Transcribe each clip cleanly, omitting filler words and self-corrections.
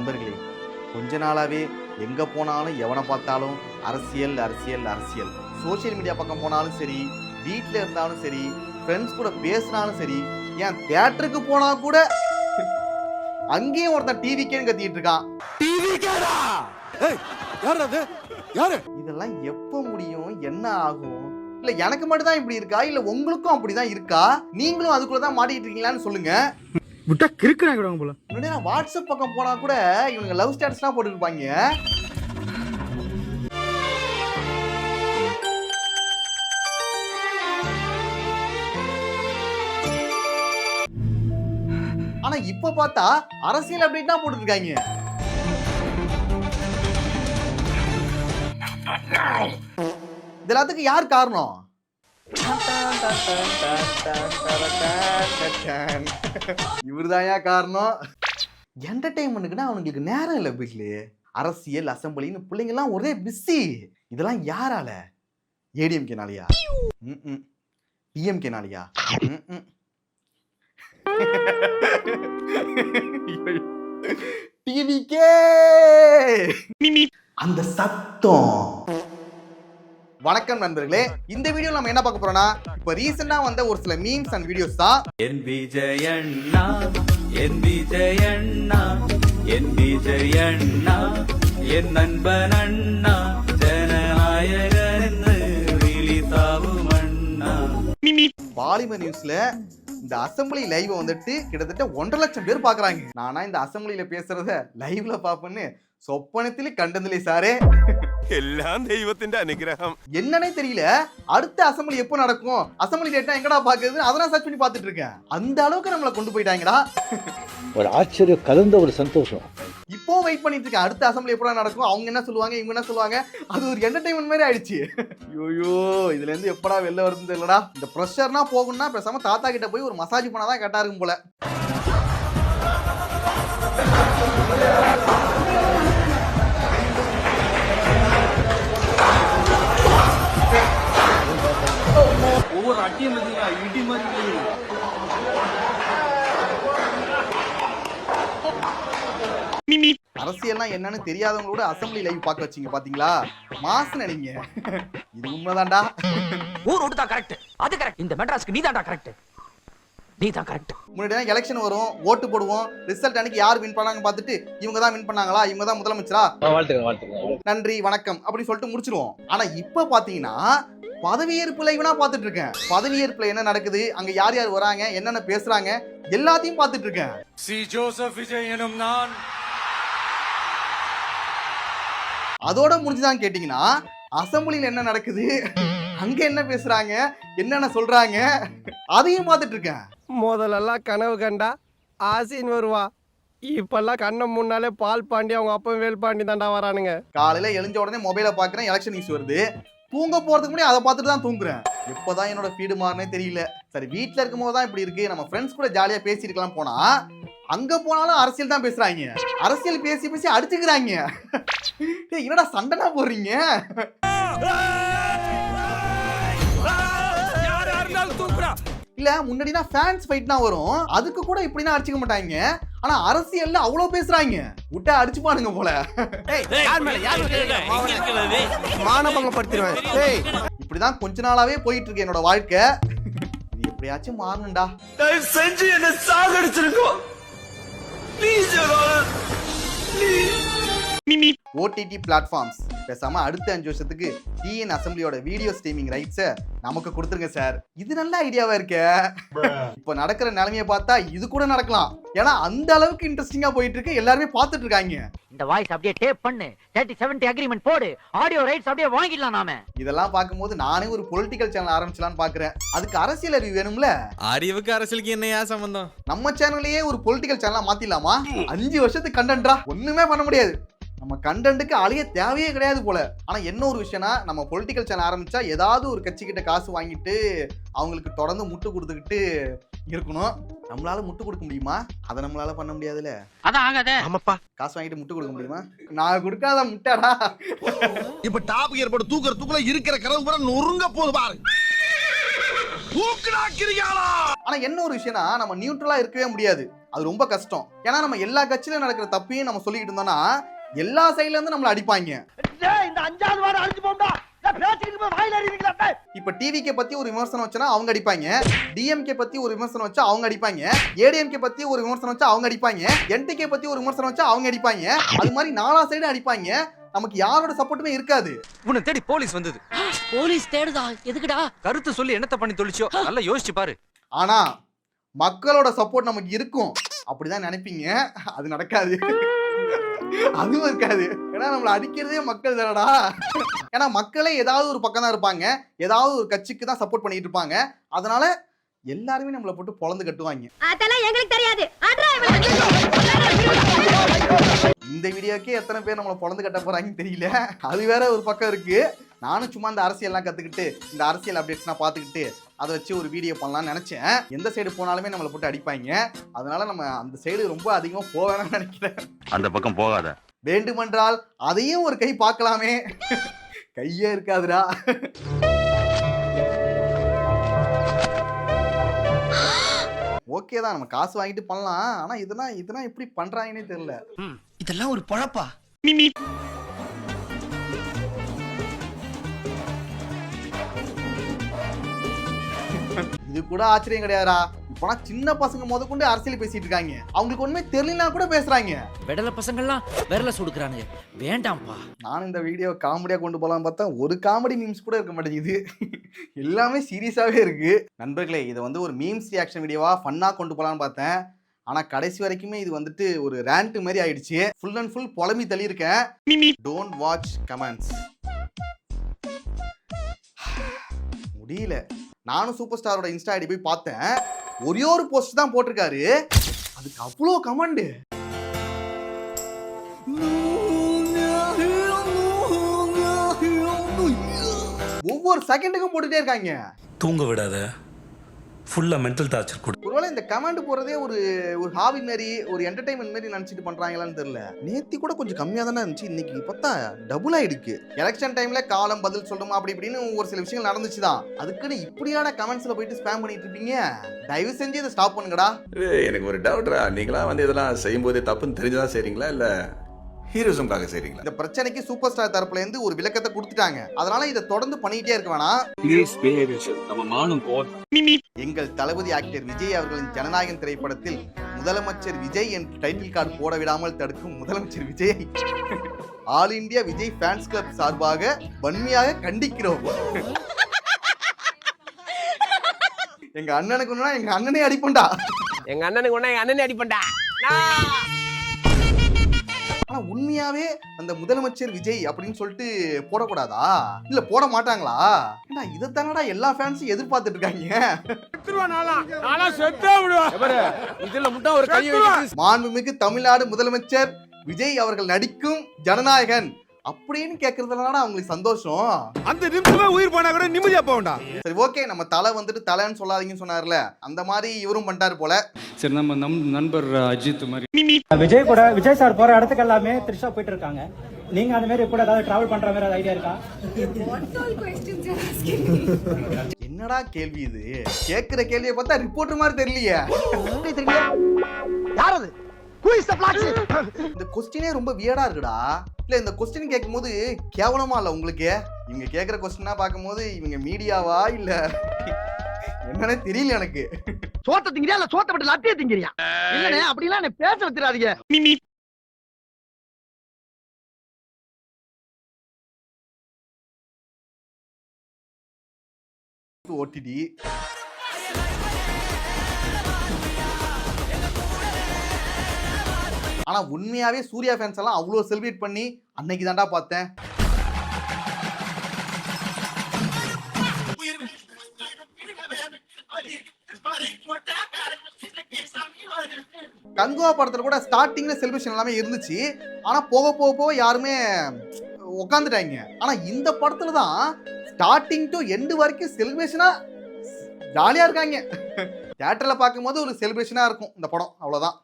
நண்பர்களே, கொஞ்ச நாளாவே எங்க போனாலும் எவனை பார்த்தாலும் அரசியல் அரசியல் அரசியல். சோசியல் மீடியா பக்கம் போனாலும் சரி, வீட்டில் இருந்தாலும் சரி, ஃப்ரெண்ட்ஸ் கூட பேசினாலும் சரி, ஏன் தியேட்டருக்கு போனா கூட அங்கேயும் ஒருத்தன் டிவிக்கேன்னு கத்திட்டு இருக்கான். இதெல்லாம் எப்ப முடியும், என்ன ஆகும்? இல்ல எனக்கு மட்டும் தான் இப்படி இருக்கா, இல்ல உங்களுக்கும் அப்படிதான் இருக்கா? நீங்களும் அதுக்குள்ளதான் மாட்டிட்டு இருக்கீங்களான்னு சொல்லுங்க. விட்டா கிறுக்குறாங்க போல. முன்னாடி வாட்ஸ்அப் பக்கம் போனா கூட இவங்க லவ் ஸ்டேட்டஸ்லாம் போட்டுருப்பாங்க. ஆனா இப்ப பார்த்தா அரசியல் அப்டேட் தான் போட்டுட்டு இருக்காங்க. இதெல்லாத்துக்கு யார் காரணம்? இவருதான் காரணம். என்டர்டைன்மெண்ட்டுக்குன்னா அவனுங்களுக்கு நேரம் இல்லை. வீட்ல அரசியல் அசம்பிளின்னு பிள்ளைங்க எல்லாம் ஒரே பிஸி. இதெல்லாம் யாரால? ஏடிஎம்கேனாலயா? டிஎம்கேனாலயா? டிவிக்கே அந்த சத்தம். வணக்கம் நண்பர்களே, இந்த வீடியோ நம்ம என்ன பார்க்க போறோம்னா, இப்ப ரீசெண்டா வந்த ஒரு சில மீம்ஸ் அண்ட் வீடியோஸ் தான். என் விஜயண்ணா என் விஜயண்ணா என் விஜயண்ணா என் நண்பன் அண்ணா ஜனநாயகன் விழித்தாவும் அண்ணா. பாலிமர் நியூஸ்ல இந்த அசம்பிளி லைவ் வந்துட்டு கிட்டத்தட்ட 1.5 லட்சம் பேர் பாக்குறாங்க. நானா இந்த அசம்பிளியில பேசுறத லைவ்ல பாப்பேன்னு சொப்பனத்திலே கண்டதில்லை சாரே. எல்லாம் தெய்வத்தின் அனுகிரகம். என்னன்னே தெரியல. அடுத்த அசம்பிளி எப்போ நடக்கும், அசம்பிளி டேட்னா எங்கடா பாக்குறது, அதெல்லாம் சர்ச் பண்ணி பார்த்துட்டு இருக்கேன். அந்த அளவுக்கு நம்மளை கொண்டு போயிட்டாங்கடா. ஒரு ஆச்சரியம் கலந்த ஒரு சந்தோஷம். இப்போ வெயிட் பண்ணிட்டு இருக்கேன், அடுத்த அசம்பிளி எப்படா நடக்கும், அவங்க என்ன சொல்லுவாங்க, இவங்க என்ன சொல்லுவாங்க. அது ஒரு என்டர்டைன்மெண்ட் மாதிரி ஆயிடுச்சு. ஐயோ, இதுல இருந்து எப்படா வெளில வருது இல்லடா. இந்த ப்ரெஷர்னா போகணும்னா பேசாம தாத்தா கிட்ட போய் ஒரு மசாஜ் பண்ணாதான் கரெக்டா இருக்கும் போல. ஒவ்வொரு அட்டியும் இடி மாதிரி அரசியல்லாம் என்னன்னு தெரியாதவங்களோட அசம்பிளி லைவ் பார்க்க வச்சீங்க பாத்தீங்களா, மாசுன நீங்க. இது உண்மைதான்டா. ஊர் ஓட்டு தான் கரெக்ட், அது கரெக்ட். இந்த மெட்ராஸ்க்கு நீ தான்டா கரெக்ட், நீ தான் கரெக்ட். முன்னாடி எலெக்ஷன் வரும், ஓட்டு போடுவோம், ரிசல்ட் அன்னைக்கு யார் வின் பண்ணாங்க பார்த்துட்டு இவங்க தான் வின் பண்ணாங்களா, இவங்க தான் முதலமைச்சரா, நன்றி வணக்கம் அப்படி சொல்லிட்டு முடிச்சிருவோம். ஆனா இப்ப பாத்தீங்கன்னா பதவியேற்பு லைவ்னா பாத்துட்டு இருக்கேன். பதவியேற்புல என்ன நடக்குது, அங்க யார் யார் வராங்க, என்னென்ன பேசுறாங்க, எல்லாத்தையும் பாத்துட்டு இருக்கேன். சி ஜோசப் விஜய் எனும் நான். அதோட முடிஞ்சுதான் கேட்டீங்கன்னா அசம்பிளில என்ன நடக்குது, அங்க என்ன பேசுறாங்க, என்னென்ன சொல்றாங்க, அதையும் பார்த்துட்டு இருக்கேன். முதல்லலாம் கனவு கண்டா ஆசின் வருவா, இப்பெல்லாம் கண்ணம் முன்னாலே பால் பாண்டி அவங்க அப்பா வேல் பாண்டி தாண்டா வரானுங்க. காலையில எழுஞ்ச உடனே மொபைலை பாக்குறேன், எலெக்ஷன் நியூஸ் வருது. தூங்க போறதுக்கு முன்னாடி அதை பார்த்துட்டு தான் தூங்குறேன். எப்பதான் என்னோட ஃபீடு மாறினே தெரியல. சரி, வீட்டுல இருக்கும் போது தான் இப்படி இருக்கு, நம்ம ஃப்ரெண்ட்ஸ் கூட ஜாலியா பேசிருக்கலாம் போனா அங்க போனாலும் அரசியல் தான் பேசுறாங்க. அரசியல் பேசி பேசி அடிச்சுக்கிறாங்க. என்னடா சண்டைனா போடுறீங்க? இல்ல முன்னாடினா ஃபேன்ஸ் ஃபைட்னா வரும், அதுக்கு கூட இப்படினா அடிச்சுக்க மாட்டாங்க. ஆனா அரசியல்ல அவ்வளவு பேசுறாங்க, விட்டா அடிச்சுப்பானுங்க போல. இப்படிதான் கொஞ்ச நாளாவே போயிட்டு இருக்கு என்னோட வாழ்க்கை. இது எப்படியாச்சும் மாறணும்டா. செஞ்சு என்ன சாகடிச்சிருக்கோம். ஓடிடி பிளாட்ஃபார்ம்ஸ் பேசாம அடுத்த 5 வருஷத்துக்கு டிஎன் அசம்பிளியோட வீடியோ ஸ்ட்ரீமிங் ரைட்ஸை நமக்கு கொடுத்துருங்க சார். இது நல்ல ஐடியாவா இருக்க. இப்ப நடக்கிற நிலைமையை பார்த்தா இது கூட நடக்கலாம். ஏன்னா அந்த அளவுக்கு இன்ட்ரெஸ்டிங்கா போயிட்டு இருக்கு, எல்லாருமே பார்த்துட்டு இருக்காங்க. இந்த வாய்ஸ் அப்படியே டேப் பண்ணு, 30-70 அக்ரிமெண்ட் போடு, ஆடியோ ரைட்ஸ் அப்படியே வாங்கிடலாம் நாம. இதெல்லாம் பார்க்கும்போது நானே ஒரு பொலிட்டிக்கல் சேனல் ஆரம்பிச்சலாம்னு பாக்குறேன். அதுக்கு அரசியல் அறிவு வேணும்ல. அறிவுக்கு அரசியலுக்கு என்னையா சம்பந்தம்? நம்ம சேனல்லையே ஒரு பொலிட்டிக்கல் சேனலா மாத்திடலாமா? 5 வருஷத்துக்கு கண்டென்ட்ரா, ஒண்ணுமே பண்ண முடியாது. நம்ம கண்டென்ட்டுக்கு அழிய தேவையே கிடையாது போல. ஆனா என்ன ஒரு விஷயம்னா, நம்ம பொலிட்டிக்கல் சேனல் ஆரம்பிச்சா ஏதாவது ஒரு கட்சி கிட்ட காசு வாங்கிட்டு அவங்களுக்கு தொடர்ந்து முட்டு கொடுத்துக்கிட்டு இருக்கணும். நம்மளால முட்டு கொடுக்க முடியுமா? அதை நம்மளால பண்ண முடியாதுல்ல. அதான் ஆகாதே. ஆமாப்பா, காசு வாங்கிட்டு முட்டு கொடுக்க முடியுமா? நான் கொடுக்காத முட்டாடா. இப்ப டாப் ஏற்பட தூக்குற தூக்குல இருக்கிற கரவு பூரா நொறுங்க போது பாரு. ஆனா என்ன ஒரு விஷயம்னா நம்ம நியூட்ரலா இருக்கவே முடியாது. அது ரொம்ப கஷ்டம். ஏன்னா நம்ம எல்லா கட்சியிலும் நடக்கிற தப்பையும் நம்ம சொல்லிக்கிட்டு இருந்தோம்னா எல்லா சைடுல இருந்து நம்மள அடிப்பாங்க. இந்த 5வது வாரம் அடிச்சு போண்டா. இப்ப டிவிகே பத்தி ஒரு விமர்சனம் வச்சா அவங்க அடிப்பாங்க, டிஎம்கே பத்தி ஒரு விமர்சனம் வச்சா அவங்க அடிப்பாங்க, ஏடிஎம்கே பத்தி ஒரு விமர்சனம் வச்சா அவங்க அடிப்பாங்க, என்டிகே பத்தி ஒரு விமர்சனம் வச்சா அவங்க அடிப்பாங்க. அது மாதிரி நாலா சைடு அடிப்பாங்க. நமக்கு யாரோட சப்போர்ட்டுமே இருக்காது. உன்னை தேடி போலீஸ் வந்தது. போலீஸ் தேடுதா? எதுக்குடா? கருத்து சொல்லி என்னத்த பண்ணி தொலைச்சோ நல்லா யோசிச்சு பாரு. ஆனா மக்களோட சப்போர்ட் நமக்கு இருக்கும் அப்படிதான் நினைப்பீங்க. அது நடக்காது. அதுவும் இருக்காது. ஏன்னா நம்மள அடிக்கிறதே மக்கள் தானடா. ஏன்னா மக்களே ஏதாவது ஒரு பக்கம் தான் இருப்பாங்க, ஏதாவது ஒரு கட்சிக்கு தான் சப்போர்ட் பண்ணிட்டு இருப்பாங்க. அதனால எல்லாருமே நம்மள போட்டு பொளந்து கட்டுவாங்க. அதெல்லாம் எங்களுக்கு தெரியாது. இந்த வீடியோக்கே எத்தனை பேர் நம்மள பொளந்து கட்ட போறாங்கன்னு தெரியல. அது வேற ஒரு பக்கம் இருக்கு. நானும் சும்மா இந்த அரசியல்லாம் கத்துக்கிட்டு இந்த அரசியல் அப்டேட்ஸ்லாம் பார்த்துக்கிட்டு அதை வச்சு ஒரு வீடியோ பண்ணலாம்னு நினைச்சேன். எந்த சைடு போனாலுமே நம்மளை போட்டு அடிப்பாங்க. அதனால நம்ம அந்த சைடு ரொம்ப அதிகமா போவேன்னு நினைக்கிறேன். அந்த பக்கம் போகாத. வேண்டுமென்றால் அதையும் ஒரு கை பார்க்கலாமே. கையே இருக்காதுடா. ஓகே தான், நம்ம காசு வாங்கிட்டு பண்ணலாம். ஆனா இதெல்லாம் எப்படி பண்றாங்கன்னே தெரியல. இதெல்லாம் ஒரு பொழப்பா? இது கூட ஆச்சரியம் கிடையாதுடா. இப்போனா சின்ன பசங்க முதற்கொண்டு அரசியல் பேசிட்டு இருக்காங்க. அவங்களுக்கு ஒண்ணுமே தெரியலனா கூட பேசுறாங்க. வெடல பசங்கள்லாம் விரல சுடுக்குறானுங்க. வேண்டாம்ப்பா. நான் இந்த வீடியோ காமெடியா கொண்டு போலாம் பார்த்தா ஒரு காமெடி மீம்ஸ் கூட இருக்க மாட்டேங்குது. எல்லாமே சீரியஸாவே இருக்கு. நண்பர்களே, இதை வந்து ஒரு மீம்ஸ் ரியாக்ஷன் வீடியோவா ஃபன்னா கொண்டு போலான்னு பார்த்தேன். ஆனா கடைசி வரைக்குமே இது வந்துட்டு ஒரு ரேண்ட் மாதிரி ஆயிடுச்சு. ஃபுல் அண்ட் ஃபுல் புலம்பி தள்ளி இருக்கேன். Don't watch comments. முடியல. நானும் சூப்பர் ஸ்டாரோட இன்ஸ்டா ஐடி போய் பார்த்தேன். ஒரே ஒரு போஸ்ட் தான் போட்டிருக்காரு. அதுக்கு அவ்வளோ கமெண்ட். ஒவ்வொரு செகண்டுக்கும் போட்டுட்டே இருக்காங்க. தூங்க விடாத, ஃபுல்லா மென்டல் டார்ச்சர் கொடு. ஒருவேளை இந்த கமெண்ட் போறதே ஒரு ஹாபி மாதிரி, ஒரு என்டர்டைன்மெண்ட் மாதிரி நினைச்சிட்டு பண்றாங்களான்னு தெரியல. நேத்தி கூட கொஞ்சம் கம்மியா தானே இருந்துச்சு, இன்னைக்கு பார்த்தா டபுள் ஆயிடுக்கு. எலெக்ஷன் டைம்ல காலம் பதில் சொல்லணுமா அப்படி இப்படின்னு ஒரு சில விஷயங்கள் நடந்துச்சுதான். அதுக்குன்னு இப்படியான கமெண்ட்ஸ்ல போயிட்டு ஸ்பேம் பண்ணிட்டு இருப்பீங்க. தயவு செஞ்சு இதை ஸ்டாப் பண்ணுங்கடா. எனக்கு ஒரு டவுட்ரா, நீங்களா வந்து இதெல்லாம் செய்யும்போது தப்புன்னு தெரிஞ்சுதான் செய்றீங்களா இல்ல ஹீரோசம்காக செய்றீங்களா? இந்த பிரச்சனைக்கு சூப்பர் ஸ்டார் தரப்புல இருந்து ஒரு விளக்கத்தை கொடுத்துட்டாங்க. அதனால இதை தொடர்ந்து பண்ணிட்டே இருக்க வேணாம். எங்கள் தளபதி ஆக்டர் விஜய் அவர்களின் ஜனநாயகன் திரைப்படத்தில் முதலமைச்சர் விஜய் என்ற டைட்டில் கார்டு போட விடாமல் தடுக்கும் முதலமைச்சர் Vijay all India Vijay fans club சார்பாக வன்மையாக கண்டிக்கிறோம். எங்க அண்ணனுக்கு எங்க அண்ணனே அடிப்பண்டா. எங்க அண்ணனே அடிப்பண்டா. ஆனா உண்மையாவே அந்த முதலமைச்சர் விஜய் அப்படின்னு சொல்லிட்டு போடக்கூடாதா? இல்ல போட மாட்டாங்களா? இதைத்தானடா எல்லா ஃபேன்ஸும் எதிர்பார்த்துட்டு இருக்காங்க. மாண்புமிகு தமிழ்நாடு முதலமைச்சர் விஜய் அவர்கள் நடிக்கும் ஜனநாயகன் அப்படின்னு கேக்குறதுனால அவங்களுக்கு சந்தோஷம். அந்த நிமிஷமே உயிர் போனா கூட நிம்மதியா போகண்டா. சரி ஓகே, நம்ம தலை வந்துட்டு தலைன்னு சொல்லாதீங்கன்னு சொன்னார்ல, அந்த மாதிரி இவரும் பண்ணிட்டாரு போல. சரி, நம்ம நண்பர் அஜித் மாதிரி விஜய் சார் போற இடத்துக்கு எல்லாமே த்ரிஷா போயிட்டு இருக்காங்க. நீங்க அந்த மாதிரி கூட ஏதாவது டிராவல் பண்ற மாதிரி ஐடியா இருக்கா? என்னடா கேள்வி இது? கேக்குற கேள்வியை பார்த்தா ரிப்போர்ட்டர் மாதிரி தெரியலையே. யாரது? இந்த கொஸ்டினே ரொம்ப வியர்டா இருக்குடா. இல்ல இந்த கொஸ்டின் கேட்கும்போது கேவலமா இல்ல உங்களுக்கு? இவங்க கேக்குற கொஸ்டினா பார்க்கும்போது இவங்க மீடியாவா இல்ல என்னன்னே தெரியல எனக்கு. சோத்த திங்கறியா இல்ல சோத்த விட்டு லட்டிய திங்கறியா? இல்லனே அப்படிலாம் என்ன பேச வச்சிராதீங்க. ஓடிடி ஆனா உண்மையாவே சூர்யா ஃபேன்ஸ் எல்லாம் அவ்வளவு செலிப்ரேட் பண்ணி அன்னைக்கு தான்டா பார்த்தேன். கங்குவா படத்துல கூட ஸ்டார்டிங்ல செலிப்ரேஷன் எல்லாமே இருந்துச்சு. ஆனா போக போக போக யாருமே உட்காந்துட்டாங்க. ஆனா இந்த படத்துல தான் ஸ்டார்டிங் டு எண்ட் வரைக்கும் செலிப்ரேஷனா ஜாலியா இருக்காங்க. தியேட்டர்ல பார்க்கும்போது ஒரு செலிப்ரேஷனா இருக்கும் இந்த படம், அவ்வளவுதான்.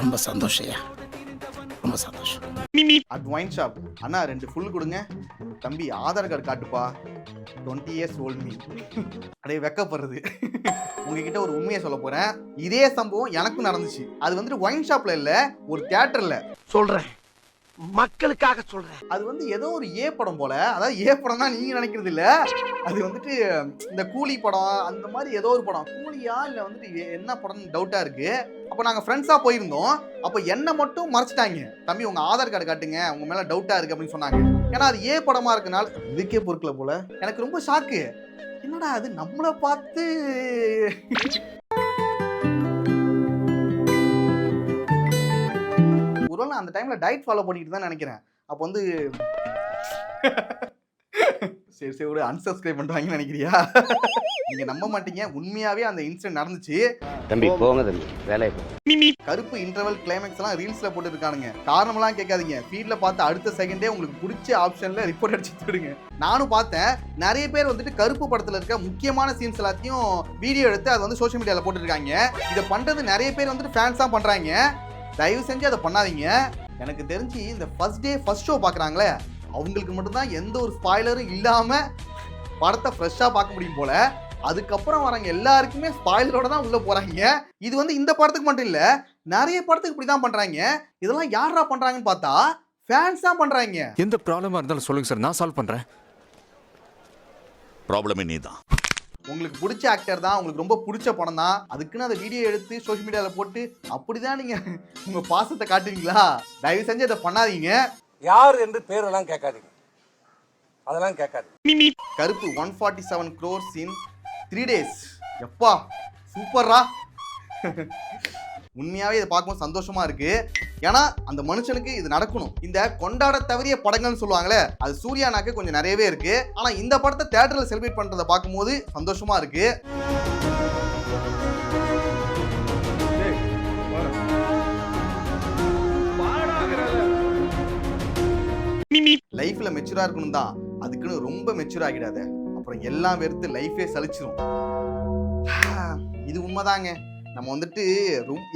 ரொம்ப சந்தோஷம், ரொம்ப சந்தோஷம். At wine shop Anna 2 full கொடுங்க. தம்பி Aadhaar card காட்டுப்பா. 20 years old me. அப்படியே வெக்கப்படுறது. உங்ககிட்ட ஒரு உண்மையை சொல்ல போறேன். இதே சம்பவம் எனக்கும் நடந்துச்சு. அது வந்துட்டு ஒயின் ஷாப்ல இல்ல, ஒரு தியேட்டர்ல. சொல்றேன், மக்களுக்காக சொல்றேன். அது வந்து ஏதோ ஒரு ஏ படம் போல. அதாவது ஏ படம் தான் நீங்க நினைக்கிறது இல்ல. அது வந்துட்டு இந்த கூலி படம் அந்த மாதிரி ஏதோ ஒரு படம். கூலியா இல்ல வந்துட்டு என்ன படம்னு டவுட்டா இருக்கு. அப்ப நாங்க ஃப்ரெண்ட்ஸா போயிருந்தோம். அப்ப என்ன மட்டும் மறைச்சிட்டாங்க. தம்பி உங்க ஆதார் கார்டு காட்டுங்க, உங்க மேல டவுட்டா இருக்கு அப்படின்னு சொன்னாங்க. ஏன்னா அது ஏ படமா இருக்கனால இதுக்கே பொறுக்கல போல. எனக்கு ரொம்ப ஷாக்கு. என்னடா அது நம்மள பார்த்து ஒருவேளை அந்த டைம்ல டயட் ஃபாலோ பண்ணிட்டு தான் நினைக்கிறேன். அப்ப வந்து சரி சரி ஒரு அன்சப்ஸ்கிரைப் பண்ணுவாங்கன்னு நினைக்கிறியா? நீங்க நம்ப மாட்டீங்க, உண்மையாவே அந்த இன்சிடென்ட் நடந்துச்சு. தம்பி போங்க தம்பி, வேலையை கருப்பு இன்டர்வல் கிளைமேக்ஸ் எல்லாம் ரீல்ஸ்ல போட்டு இருக்கானுங்க. காரணமெல்லாம் கேட்காதீங்க, ஃபீட்ல பார்த்து அடுத்த செகண்டே உங்களுக்கு பிடிச்ச ஆப்ஷன்ல ரிப்போர்ட் அடிச்சு விடுங்க. நானும் பார்த்தேன், நிறைய பேர் வந்துட்டு கருப்பு படத்துல இருக்க முக்கியமான சீன்ஸ் எல்லாத்தையும் வீடியோ எடுத்து அது வந்து சோஷியல் மீடியால போட்டு இருக்காங்க. இதை பண்றது நிறைய பேர் வந்துட்டு ஃபேன்ஸா பண்றாங்க. தயவு செஞ்சு அதை பண்ணாதீங்க. எனக்கு தெரிஞ்சு இந்த ஃபர்ஸ்ட் டே ஃபர்ஸ்ட் ஷோ பாக்குறாங்களே அவங்களுக்கு மட்டும்தான் எந்த ஒரு ஸ்பாய்லரும் இல்லாம படத்தை ஃப்ரெஷ்ஷா பார்க்க முடியும் போல. அதுக்கப்புறம் வரவங்க எல்லாருக்குமே ஸ்பாய்லரோட தான் உள்ள போறாங்க. இது வந்து இந்த படத்துக்கு மட்டும் இல்ல, நிறைய படத்துக்கு இப்படிதான் பண்றாங்க. இதெல்லாம் யாரா பண்றாங்கன்னு பார்த்தா ஃபேன்ஸ் தான் பண்றாங்க. எந்த ப்ராப்ளமா இருந்தாலும் சொல்லுங்க சார், நான் சால்வ் பண்றேன். ப்ராப்ளமே நீதான். உங்களுக்கு பிடிச்ச ஆக்டர் தான், உங்களுக்கு ரொம்ப பிடிச்ச படம் தான், அதுக்குன்னு அதை வீடியோ எடுத்து சோஷியல் மீடியால போட்டு அப்படிதான் நீங்க உங்க பாசத்தை காட்டுவீங்களா? தயவு செஞ்சு அதை பண்ணாதீங்க. யார் என்று பேரெல்லாம் கேட்காதீங்க, அதெல்லாம் கேட்காதீங்க. கருப்பு 147 crores in 3 days. எப்பா சூப்பர்ரா. உண்மையாவே இதை பார்க்கும்போது சந்தோஷமா இருக்கு. ஏன்னா அந்த மனுஷனுக்கு இது நடக்கணும். இந்த கொண்டாட தவறிய படங்கள்னு சொல்லுவாங்களே, அது சூர்யானாக்கு கொஞ்சம் நிறையவே இருக்கு. ஆனா இந்த படத்தை தியேட்டர்ல செலிப்ரேட் பண்றதை பார்க்கும்போது சந்தோஷமா இருக்கு. லைஃப்ல மெச்சூரா இருக்கணும் தான், அதுக்குன்னு ரொம்ப மெச்சூர் ஆகிடாத, அப்புறம் எல்லாம் வெறுத்து லைஃபே சலிச்சிரும். இது உண்மைதாங்க. நம்ம வந்துட்டு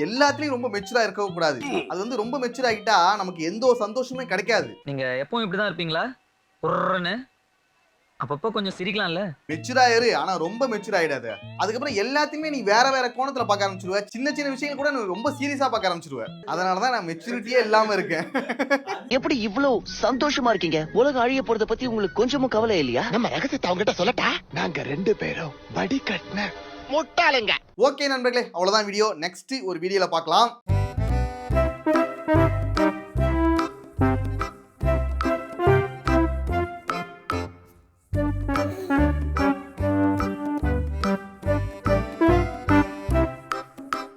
எல்லாத்துலயும் ரொம்ப மெச்சூரா இருக்க கூடாது. அது வந்து ரொம்ப மெச்சூர் ஆகிட்டா நமக்கு எந்த ஒரு சந்தோஷமே கிடைக்காது. நீங்க எப்பவும் இப்படிதான் இருப்பீங்களா? ஒருன்னு அப்பப்போ கொஞ்சம் சிரிக்கலாம்ல. மெச்சூர் ஆயிரு, ஆனா ரொம்ப மெச்சூர் ஆயிடாத. அதுக்கப்புறம் எல்லாத்தையுமே நீ வேற வேற கோணத்துல பார்க்க ஆரம்பிச்சிருவ. சின்ன சின்ன விஷயங்கள் கூட நீ ரொம்ப சீரியஸா பார்க்க ஆரம்பிச்சிருவ. அதனாலதான் நான் மெச்சூரிட்டியே இல்லாம இருக்கேன். எப்படி இவ்வளவு சந்தோஷமா இருக்கீங்க? உலக அழிய போறத பத்தி உங்களுக்கு கொஞ்சமும் கவலை இல்லையா? நம்ம ரகசியத்தை அவங்க கிட்ட சொல்லட்டா? நாங்க 2 பேரும் வடி கட்டின முட்டாளுங்க. ஓகே நண்பர்களே, அவ்வளவுதான் வீடியோ. நெக்ஸ்ட் ஒரு வீடியோல பார்க்கலாம்.